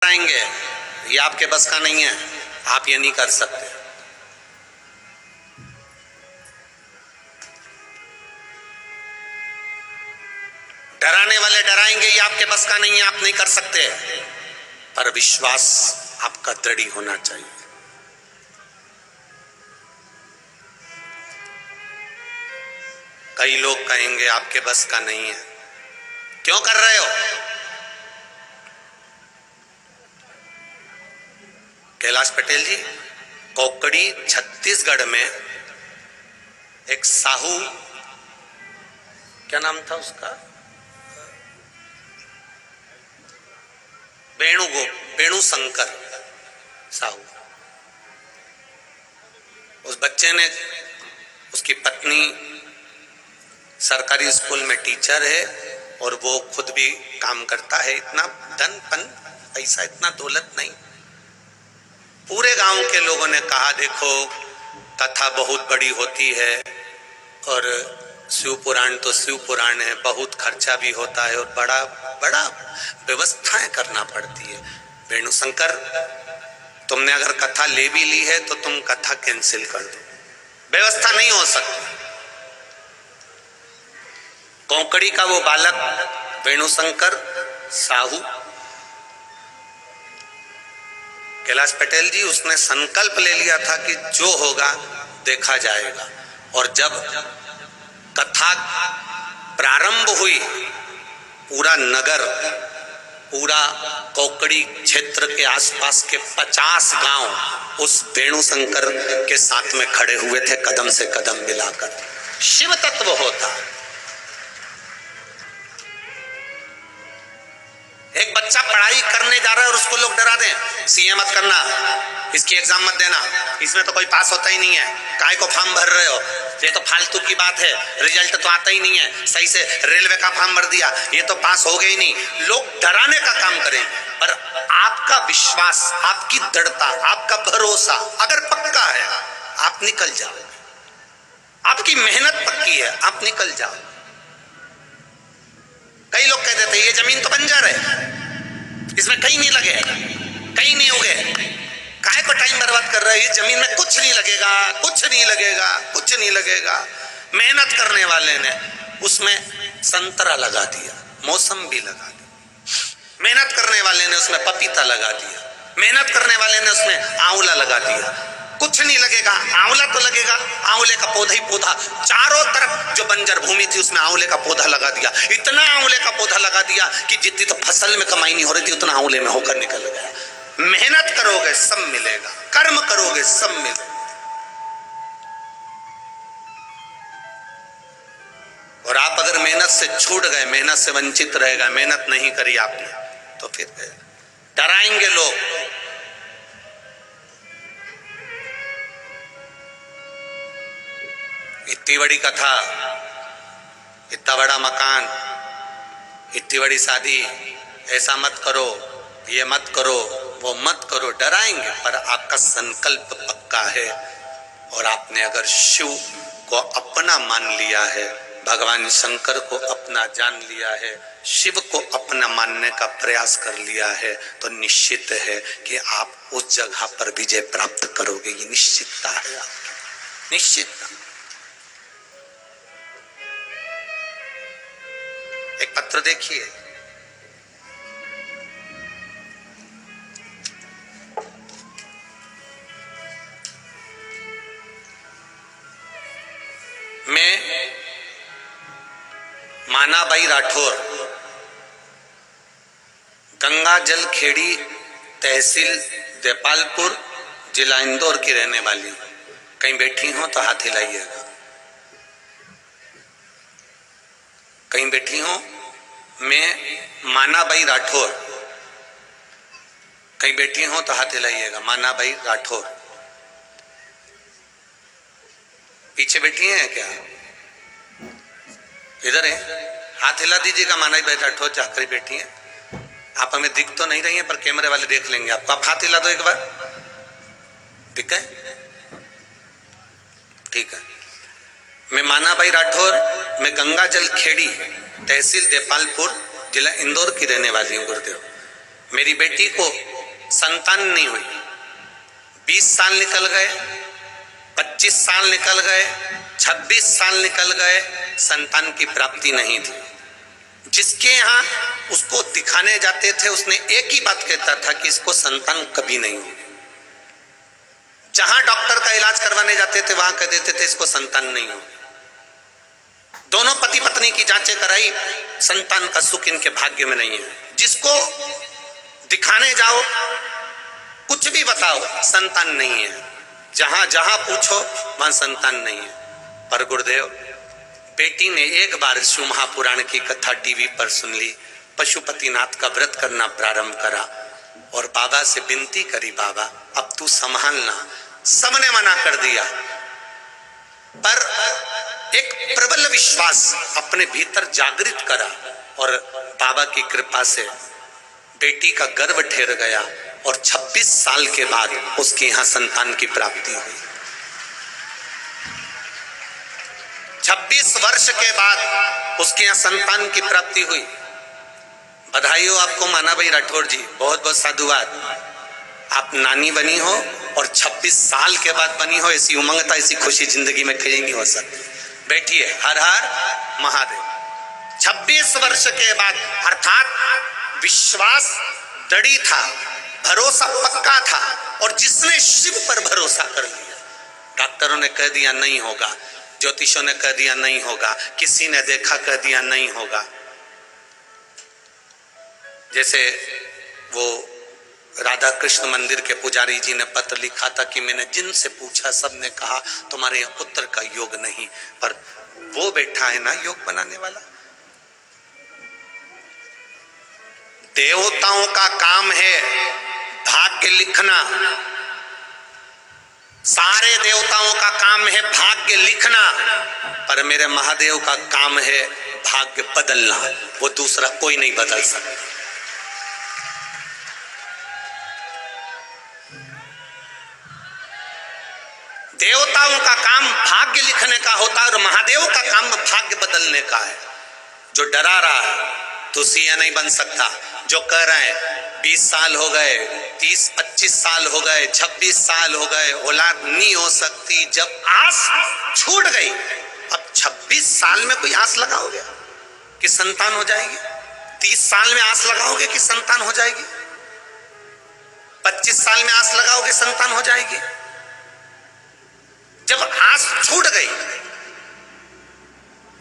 आएंगे, ये आपके बस का नहीं है, आप ये नहीं कर सकते। डराने वाले डराएंगे, ये आपके बस का नहीं है, आप नहीं कर सकते। पर विश्वास आपका दृढ़ होना चाहिए। कई लोग कहेंगे आपके बस का नहीं है, क्यों कर रहे हो? कैलाश पटेल जी, कोकड़ी छत्तीसगढ़ में एक साहू, क्या नाम था उसका, वेणु शंकर साहू। उस बच्चे ने, उसकी पत्नी सरकारी स्कूल में टीचर है और वो खुद भी काम करता है। इतना धन पैसा, इतना दौलत नहीं। पूरे गांव के लोगों ने कहा देखो कथा बहुत बड़ी होती है और शिव पुराण तो शिव पुराण है, बहुत खर्चा भी होता है और बड़ा बड़ा व्यवस्थाएं करना पड़ती है। वेणु शंकर, तुमने अगर कथा ले भी ली है तो तुम कथा कैंसिल कर दो, व्यवस्था नहीं हो सकती। कोंकड़ी का वो बालक वेणु शंकर साहू, कैलाश पटेल जी, उसने संकल्प ले लिया था कि जो होगा देखा जाएगा। और जब कथा प्रारंभ हुई, पूरा नगर, पूरा कोकड़ी क्षेत्र के आसपास के 50 गांव उस वेणु शंकर के साथ में खड़े हुए थे, कदम से कदम मिलाकर। शिव तत्व होता। एक बच्चा पढ़ाई करने जा रहा है और उसको लोग डरा दें, सीए मत करना, इसकी एग्जाम मत देना, इसमें तो कोई पास होता ही नहीं है, काहे को फॉर्म भर रहे हो, ये तो फालतू की बात है, रिजल्ट तो आता ही नहीं है, सही से रेलवे का फॉर्म भर दिया, ये तो पास हो गए ही नहीं। लोग डराने का काम करें, पर आपका विश्वास, आपकी दृढ़ता, आपका भरोसा अगर पक्का है, आप निकल जाओ। आपकी मेहनत पक्की है, आप निकल जाओ। कई लोग कह देते ये जमीन तो बंजर है, इसमें कहीं नहीं लगे, कहीं नहीं उगे, काहे को टाइम बर्बाद कर रहे हैं, ये जमीन में कुछ नहीं लगेगा, कुछ नहीं लगेगा, कुछ नहीं लगेगा। मेहनत करने वाले ने उसमें संतरा लगा दिया, मौसम्बी लगा दी, मेहनत करने वाले ने उसमें पपीता लगा दिया, मेहनत करने वाले ने उसमें आंवला लगा दिया, कुछ नहीं लगेगा। आंवला तो लगेगा, आंवले का पौधा ही पौधा, चारों तरफ जो बंजर भूमि थी उसमें आंवले का पौधा लगा दिया। इतना आंवले का पौधा लगा दिया कि जितनी तो फसल में कमाई नहीं हो रही थी उतना आंवले में होकर निकल गया। मेहनत करोगे सब मिलेगा, कर्म करोगे सब मिलेगा। और आप अगर मेहनत से छूट गए, मेहनत से वंचित रह गए, मेहनत नहीं करी आपने, तो फिर डराएंगे लोग। इतनी बड़ी कथा, इतना बड़ा मकान, इतनी बड़ी शादी, ऐसा मत करो, ये मत करो, वो मत करो, डराएंगे। पर आपका संकल्प पक्का है और आपने अगर शिव को अपना मान लिया है, भगवान शंकर को अपना जान लिया है, शिव को अपना मानने का प्रयास कर लिया है, तो निश्चित है कि आप उस जगह पर विजय प्राप्त करोगे। ये निश्चितता है आपकी, निश्चितता। एक पत्र देखिए, मैं मानाबाई राठौर, गंगा जल खेड़ी, तहसील देपालपुर, जिला इंदौर की रहने वाली हूं। कहीं बैठी हो तो हाथ हिलाइएगा, कहीं बैठी हो। मैं मानाबाई राठौर, कहीं बैठी हो तो हाथ हिलाइएगा। मानाबाई राठौर पीछे बैठी हैं क्या? इधर है, हाथ हिला दीजिएगा। मानाबाई राठौर जाकर बैठी हैं। आप हमें दिख तो नहीं रही हैं, पर कैमरे वाले देख लेंगे आपको। आप हाथ हिला दो एक बार, ठीक है? ठीक है। मैं मानाबाई राठौर, मैं गंगा जल खेड़ी, तहसील देपालपुर, जिला इंदौर की रहने वाली हूँ गुरुदेव। मेरी बेटी को संतान नहीं हुई, 20 साल निकल गए, 25 साल निकल गए, 26 साल निकल गए, संतान की प्राप्ति नहीं थी। जिसके यहाँ उसको दिखाने जाते थे उसने एक ही बात कहता था कि इसको संतान कभी नहीं होगी। जहां डॉक्टर का इलाज करवाने जाते थे वहां कह देते थे इसको संतान नहीं होगी। दोनों पति पत्नी की जांचें कराई, संतान का सुख इनके भाग्य में नहीं है। जिसको दिखाने जाओ, कुछ भी बताओ, संतान नहीं है। जहां जहां पूछो वहां संतान नहीं है। पर गुरुदेव, बेटी ने एक बार शिव महापुराण की कथा टीवी पर सुन ली, पशुपतिनाथ का व्रत करना प्रारंभ करा और बाबा से विनती करी, बाबा अब तू संभालना। सबने मना कर दिया, पर एक प्रबल विश्वास अपने भीतर जागृत करा और बाबा की कृपा से बेटी का गर्भ ठहर गया और 26 साल के बाद उसके यहाँ संतान की प्राप्ति हुई। 26 वर्ष के बाद उसके यहाँ संतान की प्राप्ति हुई। बधाई हो आपको माना भाई राठौर जी, बहुत बहुत साधुवाद। आप नानी बनी हो और 26 साल के बाद बनी हो, ऐसी उमंगता, ऐसी खुशी जिंदगी में कहीं नहीं हो सकती। बैठिए, हर हर महादेव। 26 वर्ष के बाद, अर्थात विश्वास दृढ़ था, भरोसा पक्का था, और जिसने शिव पर भरोसा कर लिया, डॉक्टरों ने कह दिया नहीं होगा, ज्योतिषों ने कह दिया नहीं होगा, किसी ने देखा कह दिया नहीं होगा। जैसे वो राधा कृष्ण मंदिर के पुजारी जी ने पत्र लिखा था कि मैंने जिनसे पूछा सबने कहा तुम्हारे यहाँ पुत्र का योग नहीं, पर वो बैठा है ना योग बनाने वाला। देवताओं का काम है भाग्य लिखना, सारे देवताओं का काम है भाग्य लिखना, पर मेरे महादेव का काम है भाग्य बदलना। वो दूसरा कोई नहीं बदल सकता। देवताओं का काम भाग्य लिखने का होता है और महादेव का काम भाग्य बदलने का है। जो डरा रहा है तो सीएम नहीं बन सकता। जो कह रहे हैं 20 साल हो गए, 30-25 साल हो गए, 26 साल हो गए, औलाद नहीं हो सकती, जब आस छूट गई, अब 26 साल में कोई आस लगाओगे कि संतान हो जाएगी? 30 साल में आस लगाओगे कि संतान हो जाएगी? 25 साल में आस लगाओगे संतान हो जाएगी? जब आस छूट गई,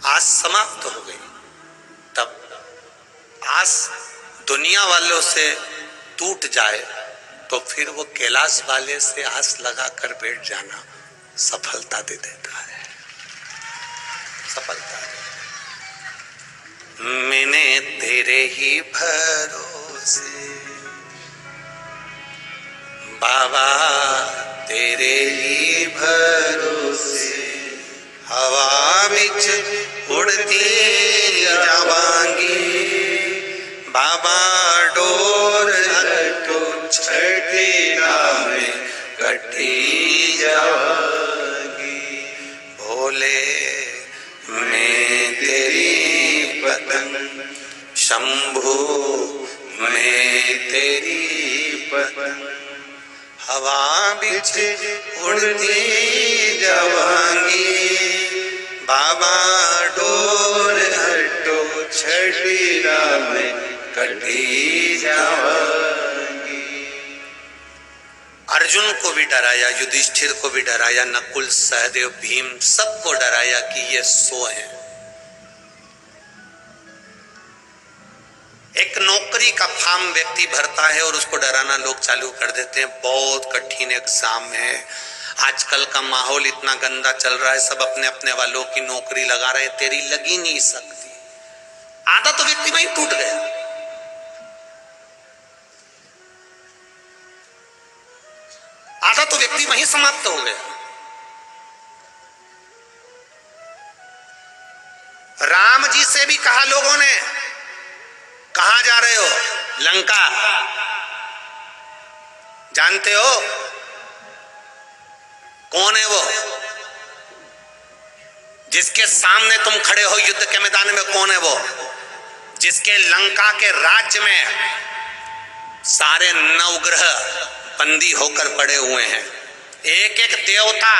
आस समाप्त हो गई, तब आस दुनिया वालों से टूट जाए तो फिर वो कैलाश वाले से आस लगा कर बैठ जाना सफलता दे देता है। सफलता मैंने तेरे ही भरोसे बाबा, तेरे ही भरोसे हवा बिच उड़ती जावांगी, बाबा डोर हटो छठी में कटी जावांगी। भोले मैं तेरी पतंग, शंभू मैं तेरी पतंग, हवा बिच उड़ती जावांगी, बाबा डोर हटो छठी में कटी जावांगी। अर्जुन को भी डराया, युधिष्ठिर को भी डराया, नकुल, सहदेव, भीम, सबको डराया कि ये सो है। एक नौकरी का फॉर्म व्यक्ति भरता है और उसको डराना लोग चालू कर देते हैं, बहुत कठिन एग्जाम है, आजकल का माहौल इतना गंदा चल रहा है, सब अपने अपने वालों की नौकरी लगा रहे हैं, तेरी लगी नहीं सकती। आधा तो व्यक्ति वहीं टूट गया। आधा तो व्यक्ति वहीं समाप्त हो गया। राम जी से भी कहा लोगों ने, कहां जा रहे हो? लंका। जानते हो कौन है वो जिसके सामने तुम खड़े हो युद्ध के मैदान में? कौन है वो जिसके लंका के राज्य में सारे नवग्रह बंदी होकर पड़े हुए हैं। एक एक देवता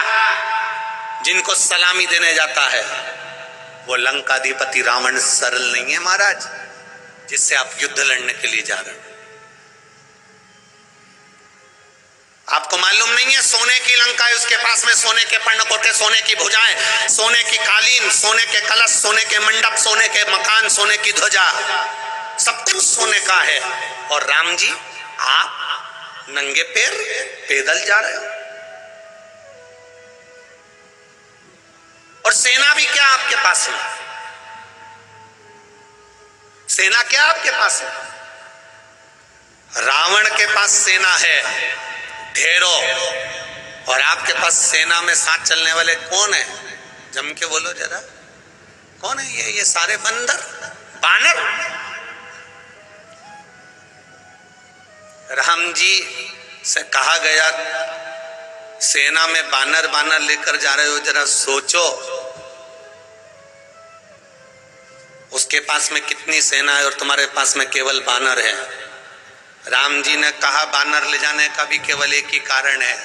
जिनको सलामी देने जाता है। वो लंकाधिपति रावण सरल नहीं है महाराज, जिससे आप युद्ध लड़ने के लिए जा रहे हैं। आपको मालूम नहीं है, सोने की लंका है, उसके पास में सोने के पर्णकोटे, सोने की भुजाएं, सोने की कालीन, सोने के कलश, सोने के मंडप, सोने के मकान, सोने की ध्वजा, सब कुछ सोने का है। और राम जी आप नंगे पैर पैदल जा रहे हो। और सेना भी क्या आपके पास में? सेना क्या आपके पास में? रावण के पास सेना है ढेरों, और आपके पास सेना में साथ चलने वाले कौन है? जम के बोलो जरा, कौन है ये सारे बंदर बानर? राम जी से कहा गया सेना में बानर बानर लेकर जा रहे हो, जरा सोचो उसके पास में कितनी सेना है और तुम्हारे पास में केवल बानर है। राम जी ने कहा बानर ले जाने का भी केवल एक ही कारण है,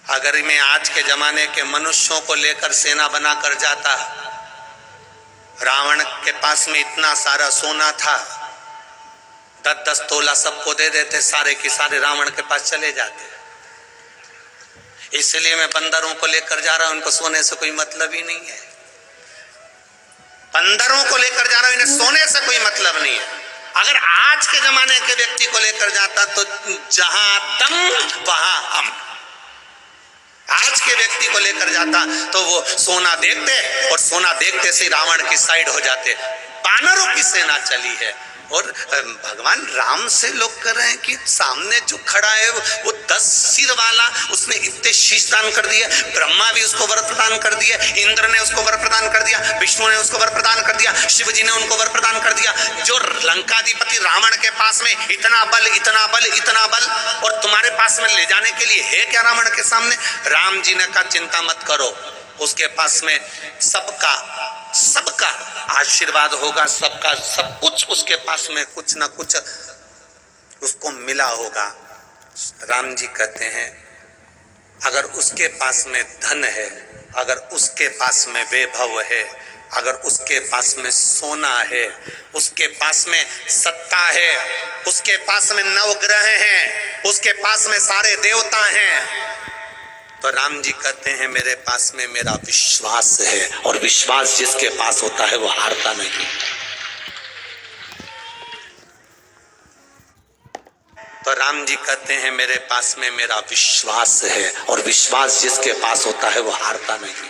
अगर मैं आज के जमाने के मनुष्यों को लेकर सेना बनाकर जाता, रावण के पास में इतना सारा सोना था, 10-10 तोला सबको दे देते, सारे के सारे रावण के पास चले जाते। इसलिए मैं बंदरों को लेकर जा रहा हूं, उनको सोने से कोई मतलब ही नहीं है। बंदरों को लेकर जा रहा हूं, इन्हें सोने से कोई मतलब नहीं है। अगर आज के जमाने के व्यक्ति को लेकर जाता तो जहां दम वहां हम। आज के व्यक्ति को लेकर जाता तो वो सोना देखते, और सोना देखते से रावण की साइड हो जाते। बानरों की सेना चली है, और भगवान राम से लोग कर रहे हैं कि सामने जो खड़ा है वो 10 सिर वाला, उसने इतने शीश दान कर दिए। ब्रह्मा भी उसको वर प्रदान कर दिया, इंद्र ने उसको वर प्रदान कर दिया, विष्णु ने उसको वर प्रदान कर दिया, शिव जी ने उनको वर प्रदान कर दिया। जो लंकाधिपति रावण के पास में इतना बल, इतना बल, इतना बल, और तुम्हारे पास में ले जाने के लिए है क्या रावण के सामने? राम जी ने कहा चिंता मत करो, उसके पास में सबका आशीर्वाद होगा, सबका सब कुछ उसके पास में कुछ ना कुछ उसको मिला होगा। राम जी कहते हैं अगर उसके पास में धन है, अगर उसके पास में वैभव है, अगर उसके पास में सोना है, उसके पास में सत्ता है, उसके पास में नवग्रह हैं, उसके पास में सारे देवता हैं, तो राम जी कहते हैं मेरे पास में मेरा विश्वास है, और विश्वास जिसके पास होता है वो हारता नहीं। तो राम जी कहते हैं मेरे पास में मेरा विश्वास है, और विश्वास जिसके पास होता है वो हारता नहीं।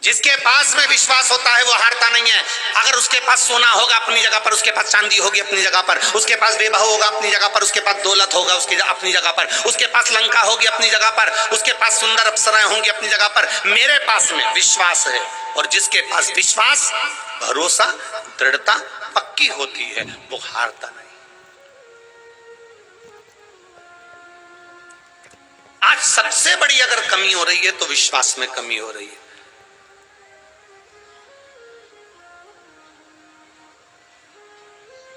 जिसके पास में विश्वास होता है वो हारता नहीं है। अगर उसके पास सोना होगा अपनी जगह पर, उसके पास चांदी होगी अपनी जगह पर, उसके पास वैभव होगा अपनी जगह पर, उसके पास दौलत होगा उसकी अपनी जगह पर, उसके पास लंका होगी अपनी जगह पर, उसके पास सुंदर अप्सराएं होंगी अपनी जगह पर, मेरे पास में विश्वास है। और जिसके पास विश्वास, भरोसा, दृढ़ता पक्की होती है वो हारता नहीं। आज सबसे बड़ी अगर कमी हो रही है तो विश्वास में कमी हो रही है।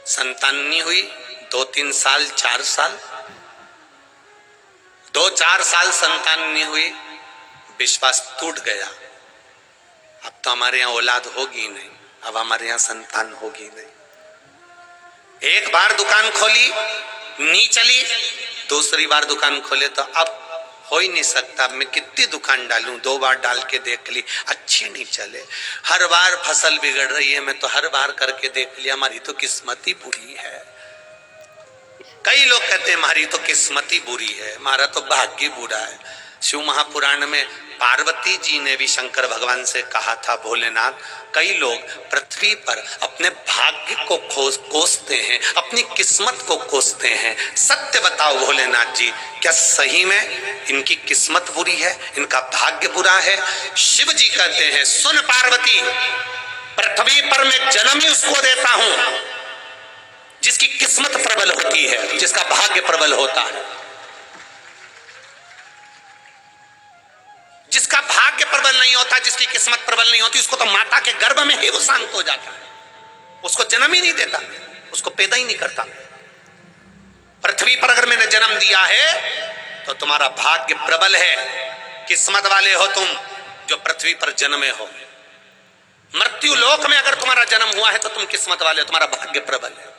संतान नहीं हुई 2-3 साल, 4 साल, 2-4 साल संतान नहीं हुई, विश्वास टूट गया। अब तो हमारे यहाँ औलाद होगी नहीं, अब हमारे यहाँ संतान होगी नहीं। एक बार दुकान खोली नहीं चली, दूसरी बार दुकान खोले तो अब हो ही नहीं सकता, मैं कितनी दुकान डालूं, 2 बार डाल के देख ली अच्छी नहीं चले, हर बार फसल बिगड़ रही है, मैं तो हर बार करके देख लिया, हमारी तो किस्मत ही बुरी है। कई लोग कहते हैं हमारी तो किस्मत ही बुरी है, हमारा तो भाग्य बुरा है। शिव महापुराण में पार्वती जी ने भी शंकर भगवान से कहा था, भोलेनाथ कई लोग पृथ्वी पर अपने भाग्य को कोसते हैं, अपनी किस्मत को कोसते हैं, सत्य बताओ भोलेनाथ जी, क्या सही में इनकी किस्मत बुरी है, इनका भाग्य बुरा है? शिव जी कहते हैं सुन पार्वती, पृथ्वी पर मैं जन्म ही उसको देता हूं जिसकी किस्मत प्रबल होती है, जिसका भाग्य प्रबल होता है। जिसका भाग्य प्रबल नहीं होता, जिसकी किस्मत प्रबल नहीं होती, उसको तो माता के गर्भ में ही वो शांत हो जाता है, उसको जन्म ही नहीं देता, उसको पैदा ही नहीं करता। पृथ्वी पर अगर मैंने जन्म दिया है तो तुम्हारा भाग्य प्रबल है, किस्मत वाले हो तुम जो पृथ्वी पर जन्मे हो। मृत्यु लोक में अगर तुम्हारा जन्म हुआ है तो तुम किस्मत वाले हो, तुम्हारा भाग्य प्रबल है।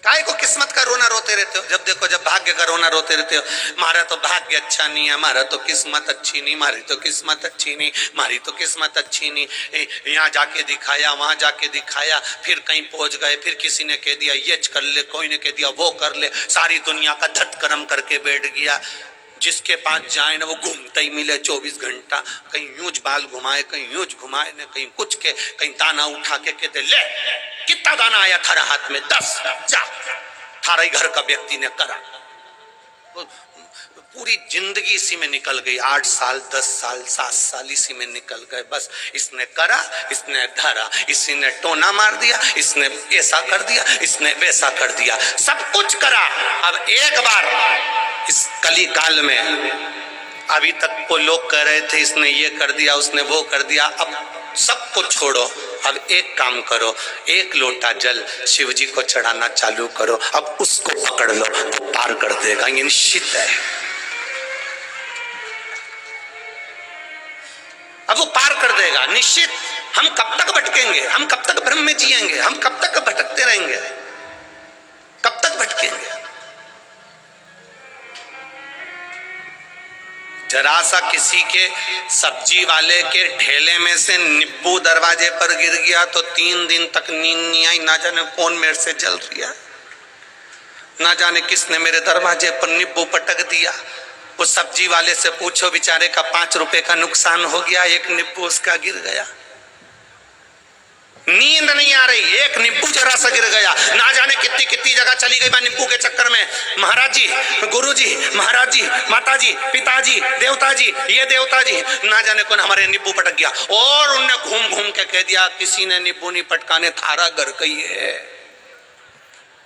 काय को किस्मत का रोना रोते रहते हो? जब देखो जब भाग्य का रोना रोते रहते हो, हमारा तो भाग्य अच्छा नहीं है, हमारा तो किस्मत अच्छी नहीं, हमारी तो किस्मत अच्छी नहीं, हमारी तो किस्मत अच्छी नहीं। यहाँ जाके दिखाया, वहां जाके दिखाया, फिर कहीं पहुंच गए, फिर किसी ने कह दिया ये कर ले, कोई ने कह दिया वो कर ले, सारी दुनिया का धटकर्म करके बैठ गया। जिसके पास जाए ना वो घूमता ही मिले 24 घंटा, कहीं यूज बाल घुमाए, कहीं यूज घुमाए ना, कहीं कुछ के, कहीं दाना उठा के कहते ले कितना दाना आया थारा हाथ में, 10 जा, थारा ही घर का व्यक्ति ने करा। पूरी जिंदगी इसी में निकल गई, 8 साल 10 साल 7 साल इसी में निकल गए। बस इसने करा, इसने धरा, इसी ने टोना मार दिया, इसने ऐसा कर दिया, इसने वैसा कर दिया, सब कुछ करा। अब एक बार इस कली काल में, अभी तक को लोग कह रहे थे इसने ये कर दिया, उसने वो कर दिया, अब सबको छोड़ो, अब एक काम करो, एक लोटा जल शिव जी को चढ़ाना चालू करो, अब उसको पकड़ लो तो पार कर देगा, ये निश्चित है। अब वो पार कर देगा निश्चित। हम कब तक भटकेंगे? हम कब तक भ्रम में जिएंगे? हम कब तक भटकते रहेंगे? कब तक भटकेंगे? जरा सा किसी के सब्जी वाले के ठेले में से नींबू दरवाजे पर गिर गया तो 3 दिन तक नींद नहीं आई। ना जाने कौन मेरे से जल रहा, ना जाने किसने मेरे दरवाजे पर नींबू पटक दिया। उस सब्जी वाले से पूछो, बेचारे का 5 रुपए का नुकसान हो गया, एक नींबू उसका गिर गया। नींद नहीं आ रही, एक नींबू जरा सा गिर गया, ना जाने कितनी कितनी जगह चली गई मैं नींबू के चक्कर में। महाराज जी, गुरु जी, महाराज जी, माता जी, पिताजी, देवता जी, ये देवता जी, ना जाने कौन हमारे नींबू पटक गया। और उनने घूम घूम के कह दिया किसी ने नींबू नहीं पटकाने, थारा घर कही है,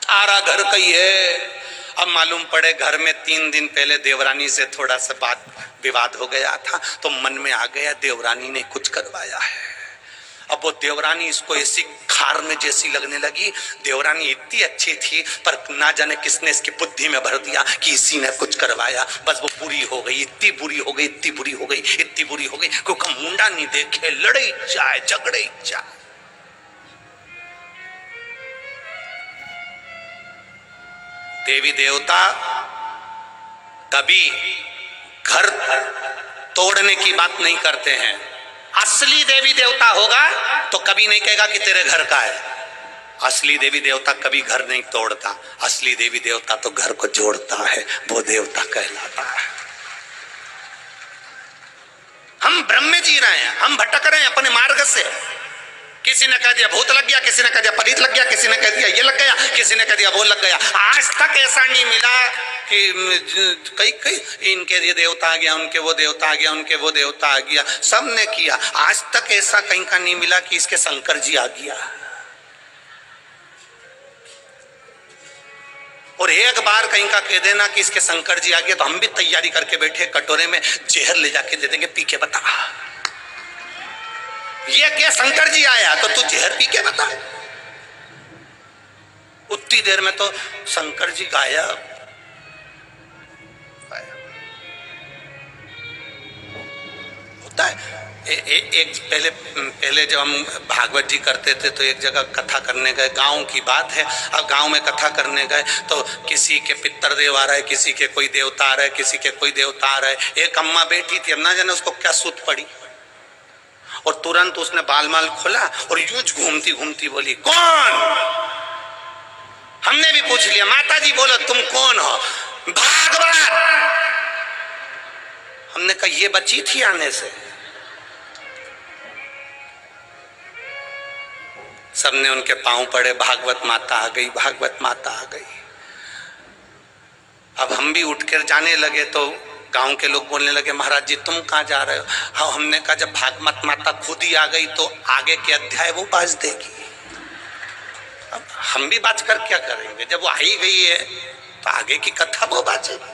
थारा घर कही है। अब मालूम पड़े घर में 3 दिन पहले देवरानी से थोड़ा सा बात विवाद हो गया था, तो मन में आ गया देवरानी ने कुछ करवाया है। अब वो देवरानी इसको ऐसी खार में जैसी लगने लगी। देवरानी इतनी अच्छी थी पर ना जाने किसने इसकी बुद्धि में भर दिया कि इसी ने कुछ करवाया। बस वो बुरी हो गई, इतनी बुरी हो गई, इतनी बुरी हो गई, इतनी बुरी हो गई, क्योंकि मुंडा नहीं देखे लड़े जाए, झगड़े जाए। देवी देवता कभी घर तोड़ने की बात नहीं करते हैं। असली देवी देवता होगा तो कभी नहीं कहेगा कि तेरे घर का है। असली देवी देवता कभी घर नहीं तोड़ता, असली देवी देवता तो घर को जोड़ता है, वो देवता कहलाता है। हम भ्रम में जी रहे हैं, हम भटक रहे हैं अपने मार्ग से। किसी ने कह दिया भूत लग गया, किसी ने कह दिया परीत लग गया, किसी ने कह दिया ये लग गया, किसी ने कह दिया वो लग गया। आज तक ऐसा नहीं मिला कि कई कई इनके ये देवता आ गया, उनके वो देवता आ गया, उनके वो देवता आ गया, सब ने किया। आज तक ऐसा कहीं का नहीं मिला कि इसके शंकर जी आ गया। और एक बार कहीं का कह देना कि इसके शंकर जी आ गया तो हम भी तैयारी करके बैठे, कटोरे में जहर ले जाके दे देंगे, पी के बता। ये क्या शंकर जी आया तो तू जहर पी के बता। उतनी देर में तो शंकर जी गायब। होता है एक पहले जब हम भागवत जी करते थे तो एक जगह कथा करने गए, गांव की बात है। अब गांव में कथा करने गए तो किसी के पितर देव आ रहा है, किसी के कोई देवता आ रहा है, किसी के कोई देवता आ रहा है। एक अम्मा बैठी थी, अब ना जाने उसको क्या सूत पड़ी और तुरंत उसने बाल माल खोला और यूं घूमती घूमती बोली कौन। हमने भी पूछ लिया माता जी बोलो तुम कौन हो। भागवत। हमने कहा ये बची थी आने से। सबने उनके पांव पड़े, भागवत माता आ गई, भागवत माता आ गई। अब हम भी उठकर जाने लगे तो गांव के लोग बोलने लगे महाराज जी तुम कहाँ जा रहे हो। हाँ, हमने कहा जब भागवत माता खुद ही आ गई तो आगे के अध्याय वो बाज देगी। अब हम भी बाज कर क्या करेंगे, जब वो आ ही गई है तो आगे की कथा वो बाजेगी।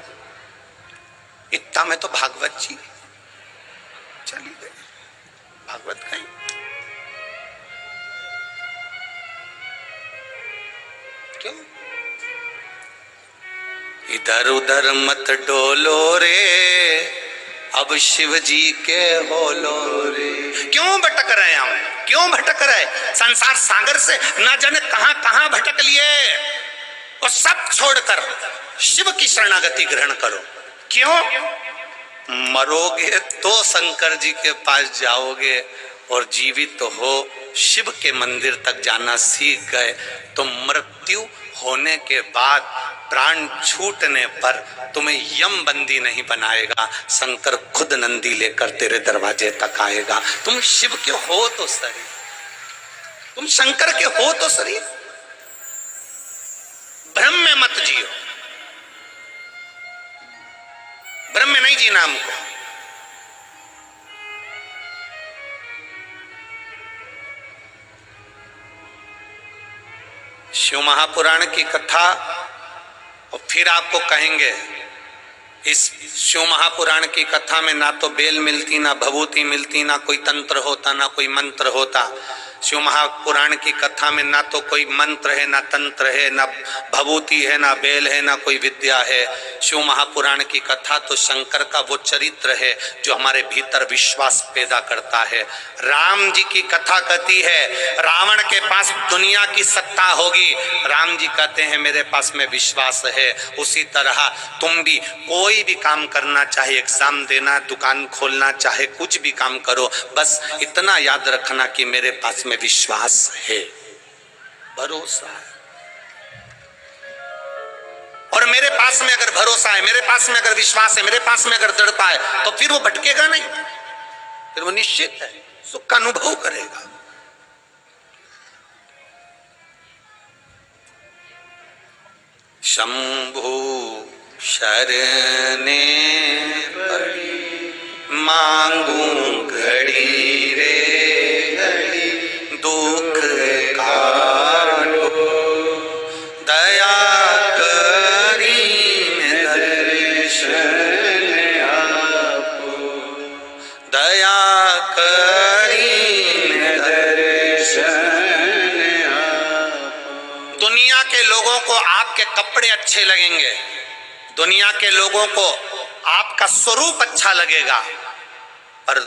इतना में तो भागवत जी चली गई। भागवत कहीं क्यों? इधर उधर मत डोलो रे, अब शिव जी के होलो रे। क्यों भटक रहे हम, क्यों भटक रहे? संसार सागर से ना जाने कहां कहां भटक लिए, और सब छोड़कर शिव की शरणागति ग्रहण करो। क्यों? मरोगे तो शंकर जी के पास जाओगे, और जीवित हो शिव के मंदिर तक जाना सीख गए तो मृत्यु होने के बाद, प्राण छूटने पर तुम्हें यम बंदी नहीं बनाएगा, शंकर खुद नंदी लेकर तेरे दरवाजे तक आएगा। तुम शिव के हो तो सही, तुम शंकर के हो तो सही, भ्रम में मत जियो, भ्रम में नहीं जीना हमको। शिव महापुराण की कथा, और फिर आपको कहेंगे इस शिव महापुराण की कथा में ना तो बेल मिलती, ना भभूति मिलती, ना कोई तंत्र होता, ना कोई मंत्र होता। शिव महापुराण की कथा में ना तो कोई मंत्र है, ना तंत्र है, ना भभूति है, ना बेल है, ना कोई विद्या है। शिव महापुराण की कथा तो शंकर का वो चरित्र है जो हमारे भीतर विश्वास पैदा करता है। राम जी की कथा कहती है रावण के पास दुनिया की सत्ता होगी, राम जी कहते हैं मेरे पास में विश्वास है। उसी तरह तुम भी कोई भी काम करना, चाहे एग्जाम देना, दुकान खोलना, चाहे कुछ भी काम करो, बस इतना याद रखना कि मेरे पास में विश्वास है, भरोसा है। और मेरे पास में अगर भरोसा है, मेरे पास में अगर विश्वास है, मेरे पास में अगर दृढ़ता है, तो फिर वो भटकेगा नहीं, फिर वो निश्चित है सुख का अनुभव करेगा। शंभु शरणे पड़ी, मांगू घड़ी रे घड़ी, दुख काटो दया करी दर्शन आपो, दया करी दर्शन आपो। दुनिया के लोगों को आपके कपड़े अच्छे लगेंगे, दुनिया के लोगों को आपका स्वरूप अच्छा लगेगा, पर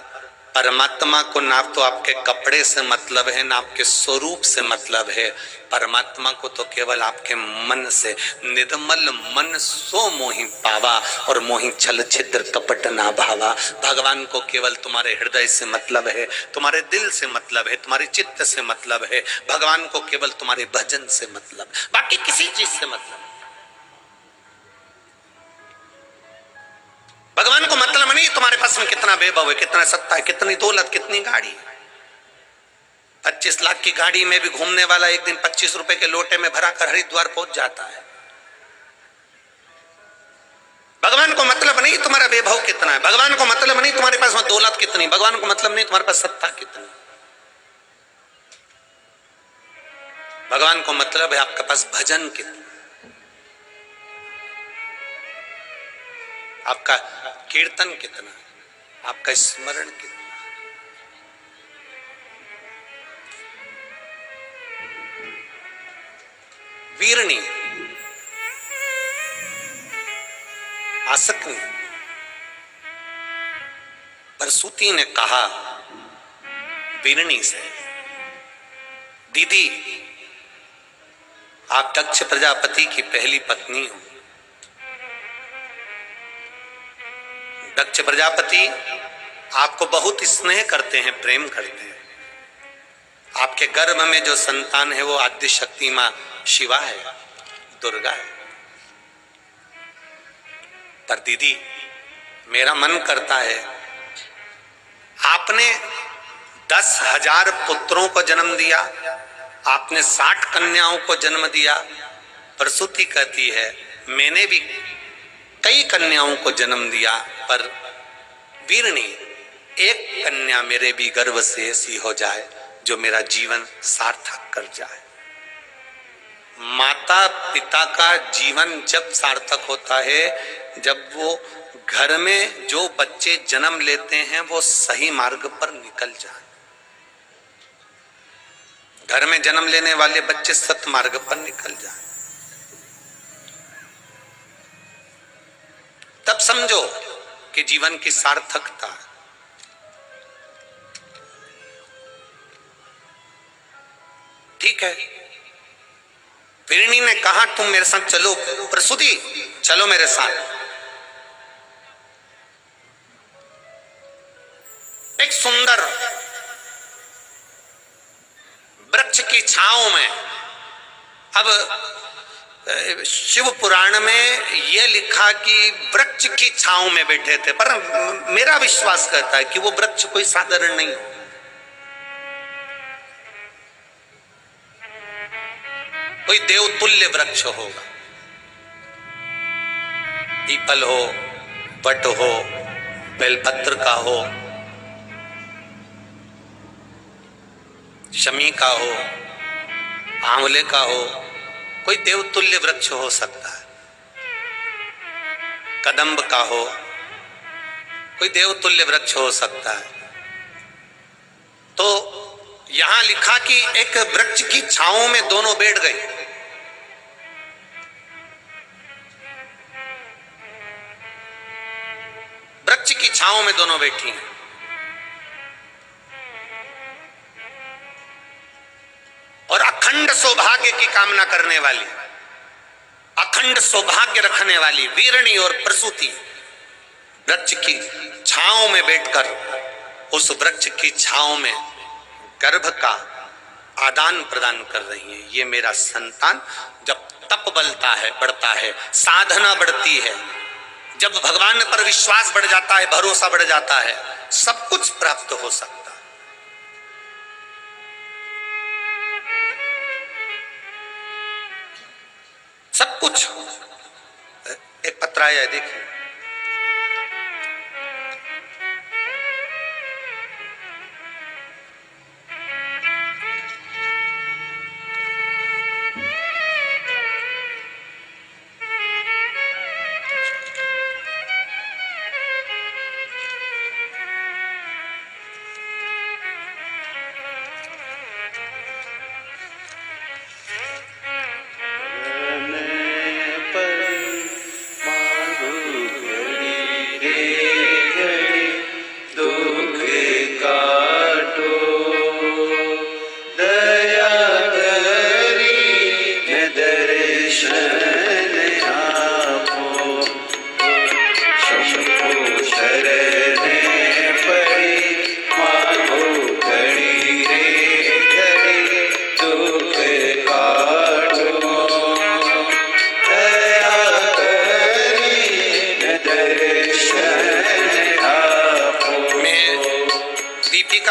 परमात्मा को ना तो आपके कपड़े से मतलब है, ना आपके स्वरूप से मतलब है। परमात्मा को तो केवल आपके मन से, निर्मल मन सो मोहि पावा, और मोहि छल छिद्र कपट ना भावा। भगवान को केवल तुम्हारे हृदय से मतलब है, तुम्हारे दिल से मतलब है, तुम्हारे चित्त से मतलब है। भगवान को केवल तुम्हारे भजन से मतलब, बाकी किसी चीज से मतलब। भगवान को मतलब नहीं तुम्हारे पास में कितना वैभव है, कितना सत्ता है, कितनी दौलत, कितनी गाड़ी। 25 लाख की गाड़ी में भी घूमने वाला एक दिन 25 रुपए के लोटे में भरा कर हरिद्वार पहुंच जाता है। भगवान को मतलब नहीं तुम्हारा वैभव कितना है, भगवान को मतलब नहीं तुम्हारे पास में दौलत कितनी, भगवान को मतलब नहीं तुम्हारे पास सत्ता कितनी। भगवान को मतलब है आपके पास भजन कितना, आपका कीर्तन कितना, आपका स्मरण कितना। वीरणी, आसक्ति। प्रसूति ने कहा वीरणी से, दीदी आप दक्ष प्रजापति की पहली पत्नी हो। दक्ष प्रजापति आपको बहुत स्नेह करते हैं, प्रेम करते हैं। आपके गर्भ में जो संतान है वो आद्य शक्ति मां शिवा है, दुर्गा है। पर दीदी मेरा मन करता है, आपने 10,000 पुत्रों को जन्म दिया, आपने 60 कन्याओं को जन्म दिया। प्रसूति कहती है मैंने भी कई कन्याओं को जन्म दिया, पर वीरणी एक कन्या मेरे भी गर्भ से ऐसी हो जाए जो मेरा जीवन सार्थक कर जाए। माता पिता का जीवन जब सार्थक होता है जब वो घर में जो बच्चे जन्म लेते हैं वो सही मार्ग पर निकल जाए। घर में जन्म लेने वाले बच्चे सत मार्ग पर निकल जाए। समझो कि जीवन की सार्थकता। ठीक है, वीरणी ने कहा तुम मेरे साथ चलो, प्रसूति चलो मेरे साथ। एक सुंदर वृक्ष की छांव में, अब शिव पुराण में यह लिखा कि वृक्ष की छांव में बैठे थे, पर मेरा विश्वास करता है कि वो वृक्ष कोई साधारण नहीं हो, कोई देवतुल्य वृक्ष होगा। पीपल हो, वट हो, बेलपत्र का हो, शमी का हो, आंवले का हो, कोई देवतुल्य वृक्ष हो सकता है। कदम्ब का हो, कोई देवतुल्य वृक्ष हो सकता है। तो यहां लिखा कि एक वृक्ष की छांव में दोनों बैठ गए। वृक्ष की छांव में दोनों बैठी हैं। और अखंड सौभाग्य की कामना करने वाली, अखंड सौभाग्य रखने वाली वीरणी और प्रसूति वृक्ष की छांव में बैठकर उस वृक्ष की छांव में गर्भ का आदान प्रदान कर रही है। ये मेरा संतान, जब तप बलता है, बढ़ता है, साधना बढ़ती है, जब भगवान पर विश्वास बढ़ जाता है, भरोसा बढ़ जाता है, सब कुछ प्राप्त हो सकता है। सब कुछ। एक पत्र आया है, देखिए।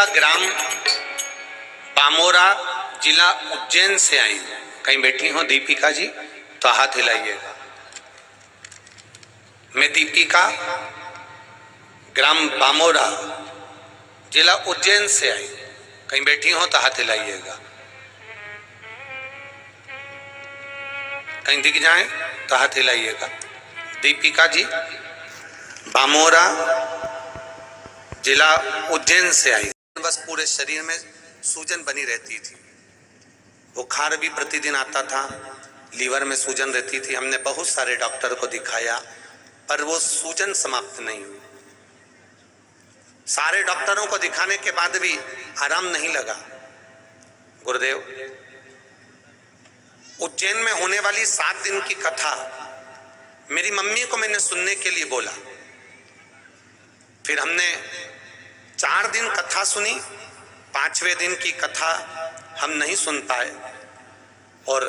ग्राम बामोरा, जिला उज्जैन से आई। कहीं बैठी हो दीपिका जी तो हाथ हिलाइएगा। मैं दीपिका, ग्राम बामोरा, जिला उज्जैन से आई। कहीं बैठी हो तो हाथ हिलाइएगा। कहीं दिख जाए तो हाथ हिलाइएगा। दीपिका जी बामोरा, जिला उज्जैन से आई। बस पूरे शरीर में सूजन बनी रहती थी, बुखार भी प्रतिदिन आता था, लीवर में सूजन रहती थी। हमने बहुत सारे डॉक्टर को दिखाया पर वो सूजन समाप्त नहीं हुई। सारे डॉक्टरों को दिखाने के बाद भी आराम नहीं लगा। गुरुदेव, उज्जैन में होने वाली 7 दिन की कथा मेरी मम्मी को मैंने सुनने के लिए बोला। फिर हमने 4 दिन कथा सुनी, 5वें दिन की कथा हम नहीं सुन पाए और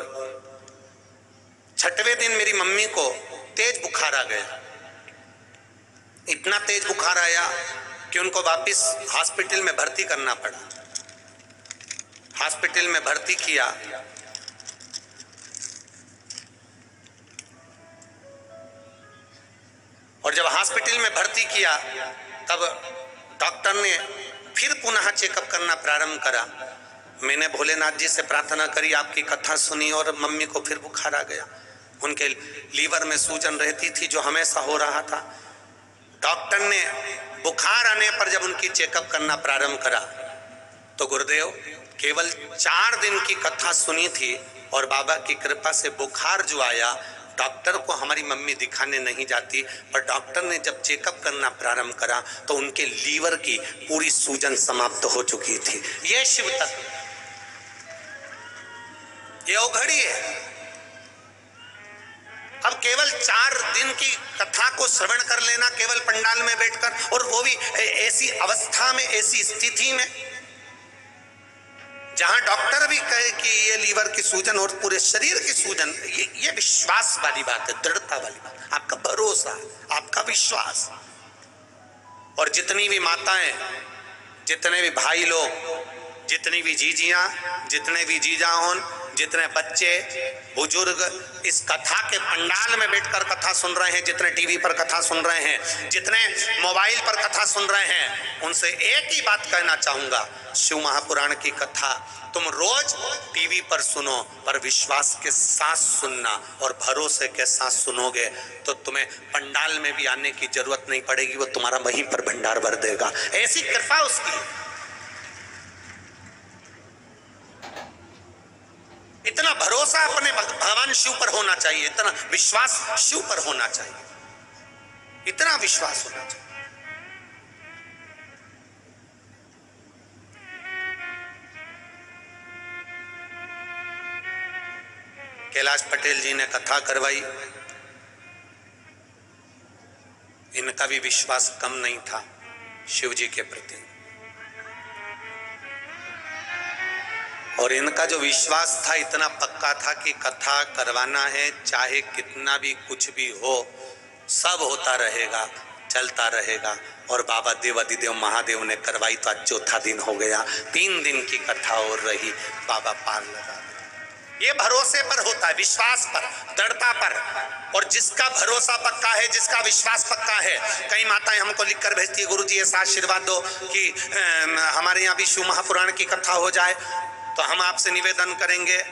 6वें दिन मेरी मम्मी को तेज बुखार आ गया। इतना तेज बुखार आया कि उनको वापस हॉस्पिटल में भर्ती करना पड़ा। हॉस्पिटल में भर्ती किया। और जब हॉस्पिटल में भर्ती किया तब डॉक्टर ने फिर पुनः चेकअप करना प्रारंभ करा। मैंने भोलेनाथ जी से प्रार्थना करी, आपकी कथा सुनी और मम्मी को फिर बुखार आ गया। उनके लीवर में सूजन रहती थी जो हमेशा हो रहा था। डॉक्टर ने बुखार आने पर जब उनकी चेकअप करना प्रारंभ करा तो गुरुदेव केवल 4 दिन की कथा सुनी थी और बाबा की कृपा से बुखार जो आया डॉक्टर को हमारी मम्मी दिखाने नहीं जाती, पर डॉक्टर ने जब चेकअप करना प्रारंभ करा तो उनके लीवर की पूरी सूजन समाप्त हो चुकी थी। यह शिव तत्व, ये अवघड़ी है। अब केवल 4 दिन की कथा को श्रवण कर लेना केवल पंडाल में बैठकर, और वो भी ऐसी अवस्था में, ऐसी स्थिति में जहां डॉक्टर भी कहे कि ये लीवर की सूजन और पूरे शरीर की सूजन, ये विश्वास वाली बात है, दृढ़ता वाली बात, आपका भरोसा, आपका विश्वास। और जितनी भी माताएं, जितने भी भाई लोग, जितनी भी जीजियां, जितने भी जीजाओं, जितने बच्चे बुजुर्ग इस कथा के पंडाल में बैठकर कथा सुन रहे हैं, जितने टीवी पर कथा सुन रहे हैं, जितने मोबाइल पर कथा सुन रहे हैं, उनसे एक ही बात कहना चाहूंगा, शिव महापुराण की कथा तुम रोज टीवी पर सुनो, पर विश्वास के साथ सुनना और भरोसे के साथ सुनोगे तो तुम्हें पंडाल में भी आने की जरूरत नहीं पड़ेगी, वो तुम्हारा वहीं पर भंडार भर देगा। ऐसी कृपा उसकी। इतना भरोसा अपने भगवान शिव पर होना चाहिए, इतना विश्वास शिव पर होना चाहिए, इतना विश्वास होना चाहिए। कैलाश पटेल जी ने कथा करवाई, इनका भी विश्वास कम नहीं था शिव जी के प्रति, और इनका जो विश्वास था इतना पक्का था कि कथा करवाना है, चाहे कितना भी कुछ भी हो, सब होता रहेगा, चलता रहेगा। और बाबा देवादिदेव महादेव ने करवाई तो आज 4था दिन हो गया, 3 दिन की कथा और रही, बाबा पार लगा। ये भरोसे पर होता है, विश्वास पर, दृढ़ता पर। और जिसका भरोसा पक्का है, जिसका विश्वास पक्का है, कई माताएं हमको लिखकर भेजती है, गुरुजी ऐसा आशीर्वाद दो कि हमारे यहाँ भी शिव महापुराण की कथा हो जाए। तो हम आपसे निवेदन करेंगे,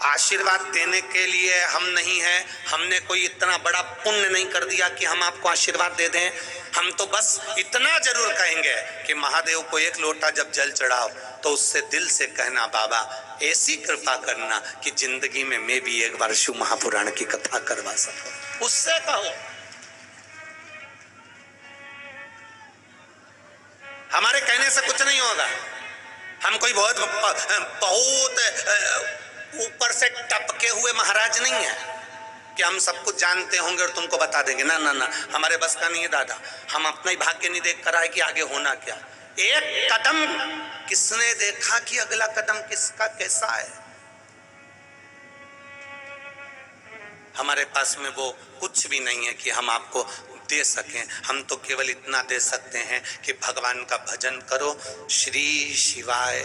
आशीर्वाद देने के लिए हम नहीं हैं, हमने कोई इतना बड़ा पुण्य नहीं कर दिया कि हम आपको आशीर्वाद दे दें। हम तो बस इतना जरूर कहेंगे कि महादेव को 1 लोटा जब जल चढ़ाओ तो उससे दिल से कहना, बाबा ऐसी कृपा करना कि जिंदगी में मैं भी एक बार शिव महापुराण की कथा करवा सकूं। उससे कहो, हमारे कहने से कुछ नहीं होगा। हम कोई बहुत ऊपर से टपके हुए महाराज नहीं है कि हम सब कुछ जानते होंगे और तुमको बता देंगे। ना ना ना, हमारे बस का नहीं है दादा। हम अपना ही भाग्य नहीं देख कर आए कि आगे होना क्या। एक कदम किसने देखा कि अगला कदम किसका कैसा है। हमारे पास में वो कुछ भी नहीं है कि हम आपको दे सकें। हम तो केवल इतना दे सकते हैं कि भगवान का भजन करो, श्री शिवाय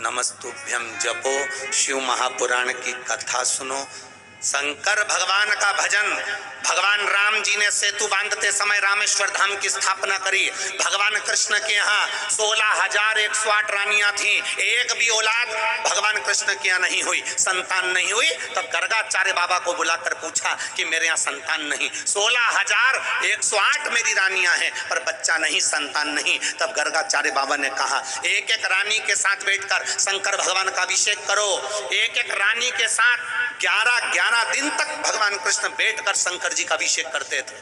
नमस्तुभ्यम जपो, शिव महापुराण की कथा सुनो, शंकर भगवान का भजन। भगवान राम जी ने सेतु बांधते समय रामेश्वर धाम की स्थापना करी। भगवान कृष्ण के यहाँ 16,108 रानियां थी, एक भी औलाद भगवान कृष्ण के यहाँ नहीं हुई, संतान नहीं हुई। तब गर्गाचार्य बाबा को बुलाकर पूछा कि मेरे यहाँ संतान नहीं, 16,108 मेरी रानियां हैं पर बच्चा नहीं, संतान नहीं। तब गर्गाचार्य बाबा ने कहा, एक एक रानी के साथ बैठकर शंकर भगवान का अभिषेक करो। एक एक रानी के साथ 11 दिन तक भगवान कृष्ण बैठकर शंकर जी का अभिषेक करते थे।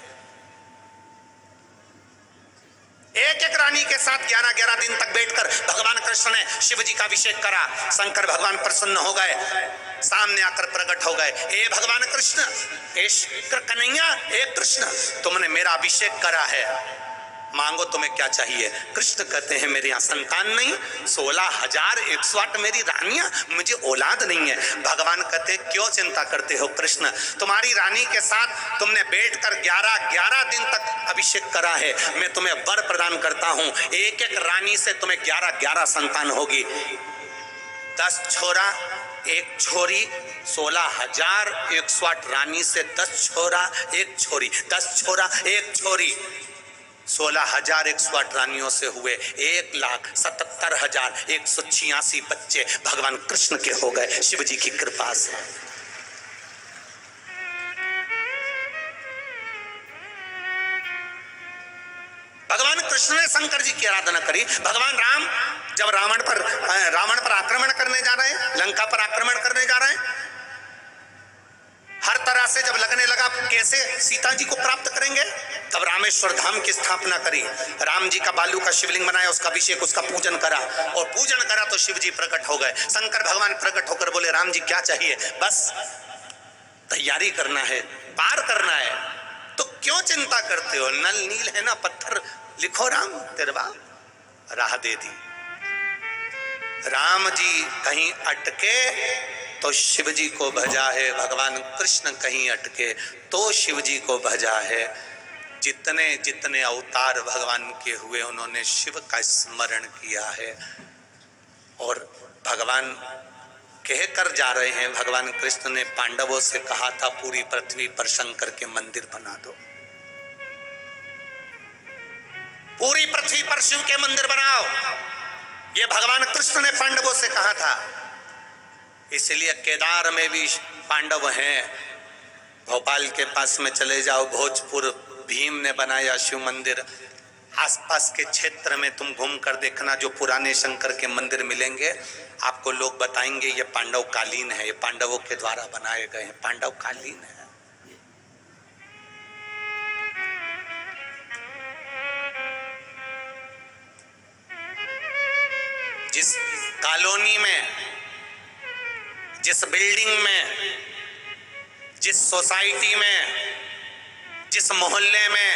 एक एक रानी के साथ 11 दिन तक बैठकर भगवान कृष्ण ने शिव जी का अभिषेक करा। शंकर भगवान प्रसन्न हो गए, सामने आकर प्रकट हो गए। ए भगवान कृष्ण, ए कन्हैया, ए कृष्ण, तुमने मेरा अभिषेक करा है, मांगो तुम्हें क्या चाहिए। कृष्ण कहते हैं मेरे यहाँ संतान नहीं, 16,108 मेरी रानियां, मुझे औलाद नहीं है। भगवान कहते क्यों चिंता करते हो कृष्ण, तुम्हारी रानी के साथ तुमने बैठकर 11 दिन तक अभिषेक करा है, मैं तुम्हें वर प्रदान करता हूं। एक एक रानी से तुम्हें 11 संतान होगी। 10 छोरा 1 छोरी, 16,108 रानी से 10 छोरा 1 छोरी, 10 छोरा 1 छोरी, 16,108 रानियों से हुए 1,77,186 बच्चे भगवान कृष्ण के हो गए शिव जी की कृपा से। भगवान कृष्ण ने शंकर जी की आराधना करी। भगवान राम जब रावण पर आक्रमण करने जा रहे हैं, लंका पर आक्रमण करने जा रहे हैं, हर हर तरह से जब लगने लगा कैसे सीता जी को प्राप्त करेंगे, तब रामेश्वर धाम की स्थापना करी। राम जी का बालू का शिवलिंग बनाया, उसका अभिषेक, उसका पूजन करा, और पूजन करा तो शिव जी प्रकट हो गए। शंकर भगवान प्रकट होकर बोले राम जी क्या चाहिए, बस तैयारी करना है, पार करना है, तो क्यों चिंता करते हो, नल नील है ना पत्थर, लिखो राम तिरवा, राह दे दी। राम जी कहीं अटके तो शिव जी को भजा है, भगवान कृष्ण कहीं अटके तो शिव जी को भजा है। जितने जितने अवतार भगवान के हुए उन्होंने शिव का स्मरण किया है। और भगवान कह कर जा रहे हैं, भगवान कृष्ण ने पांडवों से कहा था पूरी पृथ्वी पर शंकर के मंदिर बना दो, पूरी पृथ्वी पर शिव के मंदिर बनाओ, ये भगवान कृष्ण ने पांडवों से कहा था। इसलिए केदार में भी पांडव हैं, भोपाल के पास में चले जाओ, भोजपुर भीम ने बनाया शिव मंदिर। आसपास के क्षेत्र में तुम घूम कर देखना, जो पुराने शंकर के मंदिर मिलेंगे आपको, लोग बताएंगे ये पांडव कालीन है, ये पांडवों के द्वारा बनाए गए हैं, पांडव कालीन है। जिस कॉलोनी में, जिस बिल्डिंग में, जिस सोसाइटी में, जिस मोहल्ले में,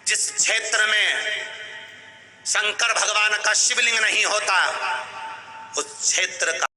जिस क्षेत्र में शंकर भगवान का शिवलिंग नहीं होता, उस क्षेत्र का